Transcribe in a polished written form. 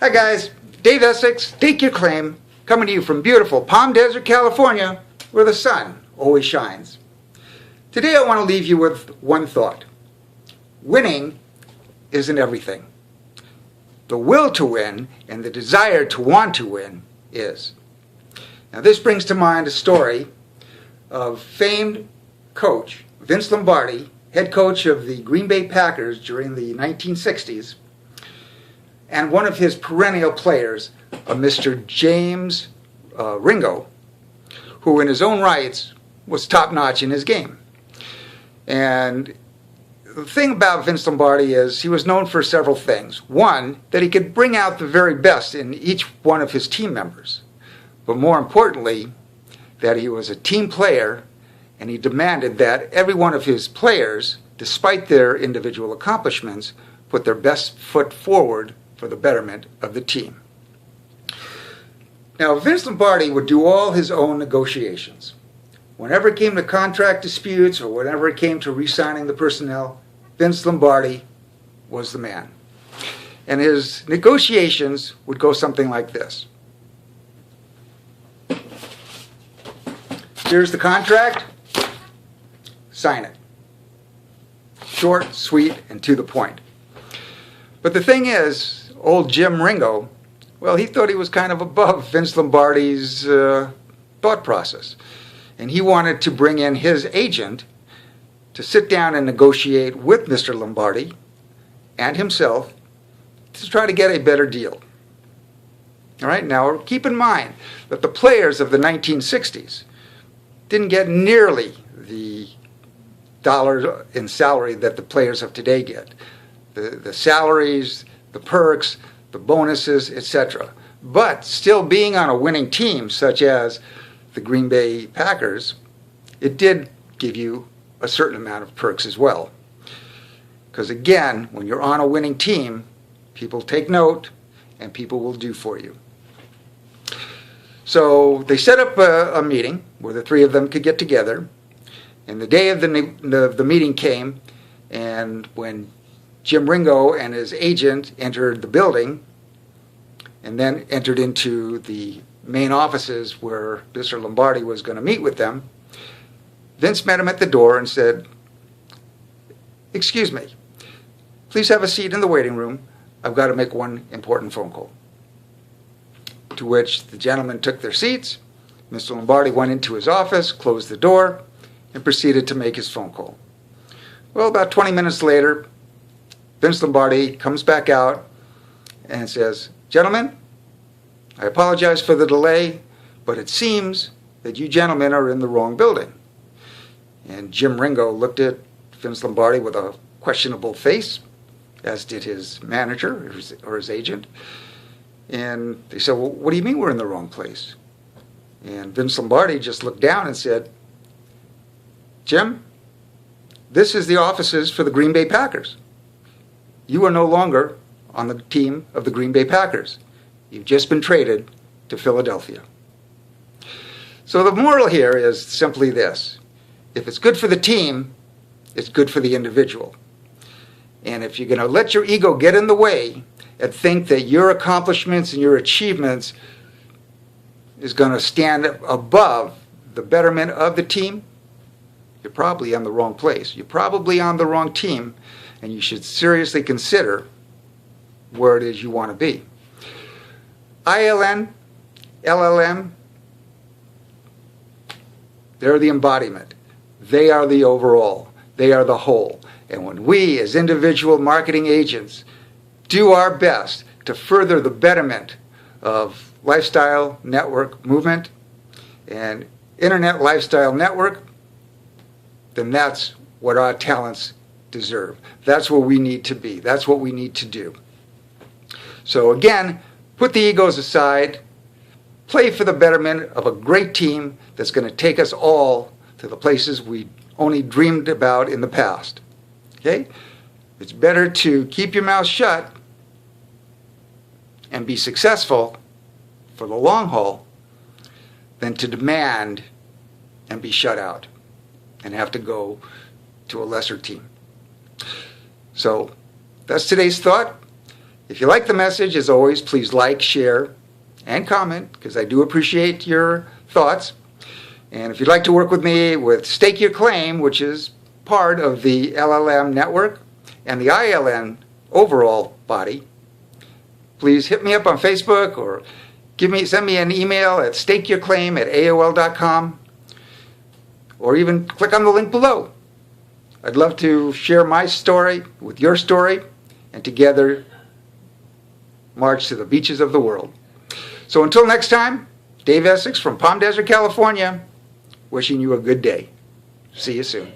Hi guys, Dave Essex, Stake Your Claim, coming to you from beautiful Palm Desert, California, where the sun always shines. Today I want to leave you with one thought. Winning isn't everything. The will to win and the desire to want to win is. Now this brings to mind a story of famed coach Vince Lombardi, head coach of the Green Bay Packers during the 1960s, and one of his perennial players, a Mr. James Ringo, who in his own rights was top-notch in his game. And the thing about Vince Lombardi is he was known for several things. One, that he could bring out the very best in each one of his team members. But more importantly, that he was a team player, and he demanded that every one of his players, despite their individual accomplishments, put their best foot forward for the betterment of the team. Now, Vince Lombardi would do all his own negotiations. Whenever it came to contract disputes or whenever it came to re-signing the personnel, Vince Lombardi was the man. And his negotiations would go something like this. Here's the contract. Sign it. Short, sweet, and to the point. But the thing is, old Jim Ringo, well, he thought he was kind of above Vince Lombardi's thought process. And he wanted to bring in his agent to sit down and negotiate with Mr. Lombardi and himself to try to get a better deal. All right, now keep in mind that the players of the 1960s didn't get nearly the dollars in salary that the players of today get. The salaries, the perks, the bonuses, etc. But still being on a winning team, such as the Green Bay Packers, it did give you a certain amount of perks as well. Because again, when you're on a winning team, people take note and people will do for you. So they set up a meeting where the three of them could get together. And the day of the meeting came, and when Jim Ringo and his agent entered the building and then entered into the main offices where Mr. Lombardi was going to meet with them, Vince met him at the door and said, "Excuse me, please have a seat in the waiting room. I've got to make one important phone call." To which the gentlemen took their seats. Mr. Lombardi went into his office, closed the door, and proceeded to make his phone call. Well, about 20 minutes later, Vince Lombardi comes back out and says, "Gentlemen, I apologize for the delay, but it seems that you gentlemen are in the wrong building." And Jim Ringo looked at Vince Lombardi with a questionable face, as did his manager or his agent. And they said, "Well, what do you mean we're in the wrong place?" And Vince Lombardi just looked down and said, "Jim, this is the offices for the Green Bay Packers. You are no longer on the team of the Green Bay Packers. You've just been traded to Philadelphia." So the moral here is simply this. If it's good for the team, it's good for the individual. And if you're going to let your ego get in the way and think that your accomplishments and your achievements is going to stand above the betterment of the team, you're probably in the wrong place. You're probably on the wrong team, and you should seriously consider where it is you want to be. ILN, LLM, they're the embodiment. They are the overall. They are the whole. And when we, as individual marketing agents, do our best to further the betterment of lifestyle network movement and internet lifestyle network, then that's what our talents deserve. That's where we need to be. That's what we need to do. So again, put the egos aside. Play for the betterment of a great team that's going to take us all to the places we only dreamed about in the past. Okay? It's better to keep your mouth shut and be successful for the long haul than to demand and be shut out and have to go to a lesser team. So that's today's thought. If you like the message, as always, please like, share, and comment, because I do appreciate your thoughts. And if you'd like to work with me with Stake Your Claim, which is part of the LLM network and the ILN overall body, please hit me up on Facebook or send me an email at stakeyourclaim@aol.com, or even click on the link below. I'd love to share my story with your story and together march to the beaches of the world. So until next time, Dave Essex from Palm Desert, California, wishing you a good day. See you soon.